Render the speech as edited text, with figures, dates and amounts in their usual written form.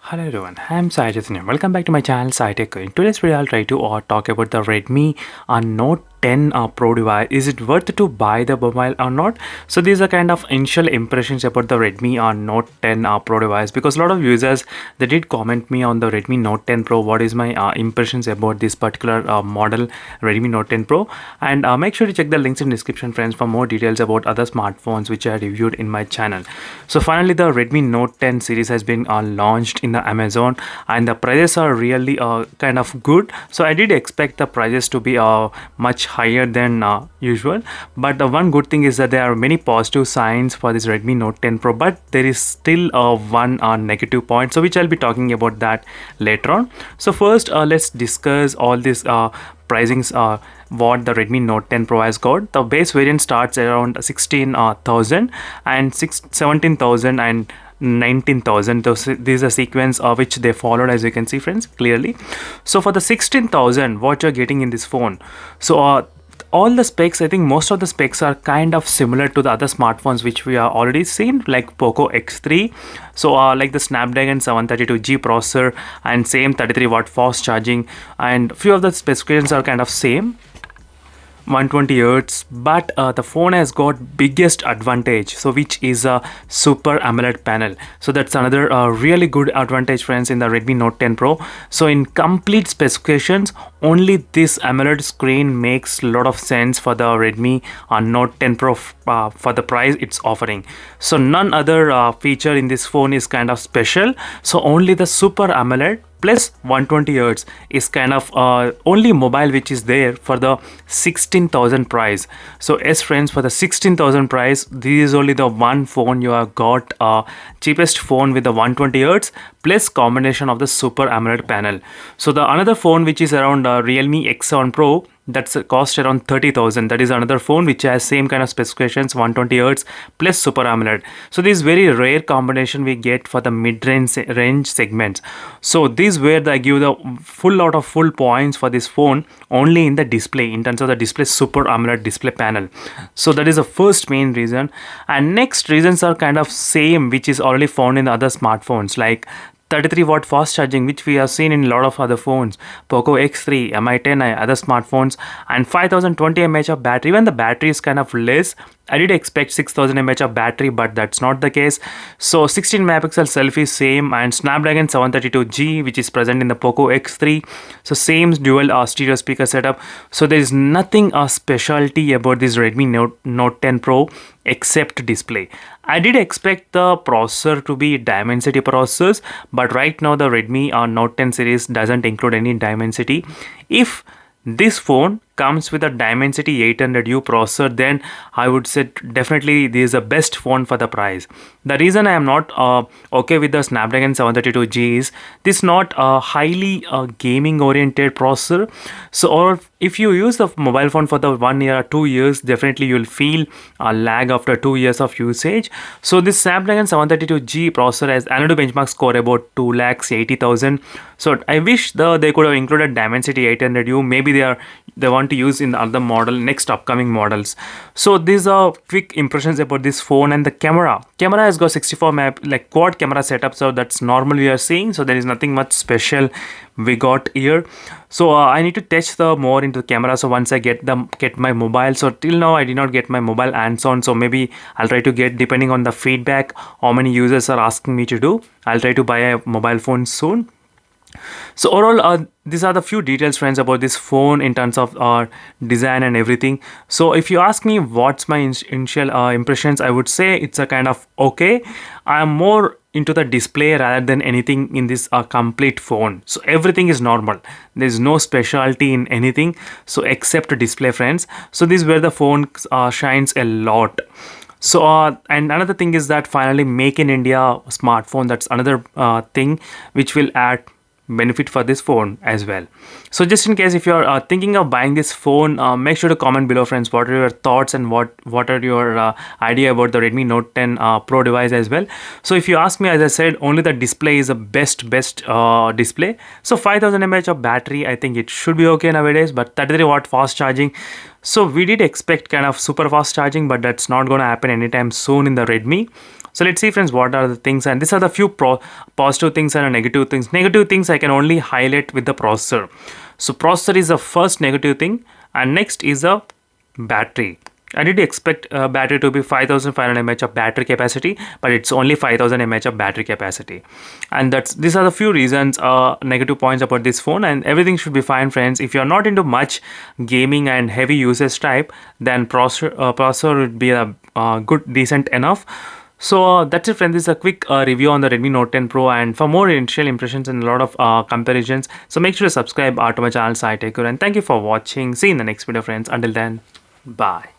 Hello everyone, I'm Sai Chaitanya. Welcome back to my channel Sai Tech. In today's video, I'll try to talk about the Redmi Note 10 Pro device. Is it worth to buy the mobile or not? So these are kind of initial impressions about the Redmi Note 10 Pro device, because a lot of users, they did comment me on the Redmi Note 10 Pro. What is my impressions about this particular model Redmi Note 10 Pro? And make sure to check the links in description, friends, for more details about other smartphones which I reviewed in my channel. So finally, the Redmi Note 10 series has been launched in the Amazon, and the prices are really kind of good. So I did expect the prices to be much higher than usual, but the one good thing is that there are many positive signs for this Redmi Note 10 Pro, but there is still one negative point, so which I'll be talking about that later on. So first, let's discuss all this pricings what the Redmi Note 10 Pro has got. The base variant starts around 16,000 and 17,000 and 19,000. These are sequence which they followed, as you can see, friends, clearly. So for the 16,000, what you're getting in this phone, so all the specs, I think most of the specs are kind of similar to the other smartphones which we are already seen, like POCO X3. So like the Snapdragon 732G processor and same 33-watt fast charging, and few of the specifications are kind of same, 120 Hz, but the phone has got biggest advantage, so which is a super AMOLED panel. So that's another really good advantage, friends, in the Redmi Note 10 Pro. So in complete specifications, only this AMOLED screen makes a lot of sense for the Redmi Note 10 Pro for the price it's offering. So none other feature in this phone is kind of special. So only the super AMOLED plus 120 Hz is kind of only mobile which is there for the 16,000 price. So yes, friends, for the 16,000 price, this is only the one phone you have got, cheapest phone with the 120 Hz plus combination of the super AMOLED panel. So the another phone which is around Realme X7 Pro, that's a cost around 30,000. That is another phone which has same kind of specifications, 120 Hz plus super AMOLED. So this very rare combination we get for the mid-range range segments. So this where I give the full points for this phone only in the display, in terms of the display super AMOLED display panel. So that is the first main reason. And next reasons are kind of same which is already found in the other smartphones, like 33-watt fast charging, which we have seen in a lot of other phones, POCO X3, Mi10i, other smartphones, and 5020 mAh of battery. Even the battery is kind of less. I did expect 6000 mAh of battery, but that's not the case. So 16 megapixel selfie same, and Snapdragon 732G, which is present in the POCO X3. So same dual stereo speaker setup. So there is nothing specialty about this Redmi Note 10 Pro except display. I did expect the processor to be Dimensity processors, but right now the Redmi Note 10 series doesn't include any Dimensity. If this phone comes with a Dimensity 800U processor, then I would say definitely this is the best phone for the price. The reason I am not okay with the Snapdragon 732G is this not a highly gaming oriented processor. So or if you use the mobile phone for the 1 year or 2 years, definitely you'll feel a lag after 2 years of usage. So this Snapdragon 732G processor has another benchmark score about 2,80,000. So I wish they could have included Dimensity 800U. Maybe they want to use in the other model, next upcoming models. So these are quick impressions about this phone. And the camera has got 64 like quad camera setup, so that's normal we are seeing. So there is nothing much special we got here. So I need to test the more into the camera. So once I get my mobile, so till now I did not get my mobile hands on, so maybe I'll try to get, depending on the feedback how many users are asking me to do, I'll try to buy a mobile phone soon. So overall, these are the few details, friends, about this phone in terms of design and everything. So if you ask me what's my initial impressions, I would say it's a kind of okay. I am more into the display rather than anything in this complete phone. So everything is normal. There's no specialty in anything, so except display, friends. So this is where the phone shines a lot. So and another thing is that finally make in India smartphone, that's another thing which will add benefit for this phone as well. So just in case if you're thinking of buying this phone, make sure to comment below, friends, what are your thoughts and what are your idea about the Redmi Note 10 Pro device as well. So if you ask me, as I said, only the display is the best display. So 5000 mAh of battery, I think it should be okay nowadays, but 33-watt fast charging. So we did expect kind of super fast charging, but that's not going to happen anytime soon in the Redmi. So let's see friends what are the things, and these are the few positive things and negative things. Negative things I can only highlight with the processor. So processor is the first negative thing, and next is the battery. I did expect battery to be 5500 mAh of battery capacity, but it's only 5000 mAh of battery capacity. And these are the few reasons, negative points about this phone, and everything should be fine friends. If you're not into much gaming and heavy usage type, then processor would be a good, decent enough. So that's it friends, this is a quick review on the Redmi Note 10 Pro, and for more initial impressions and a lot of comparisons, so make sure to subscribe to my channel, and thank you for watching. See you in the next video friends. Until then, bye.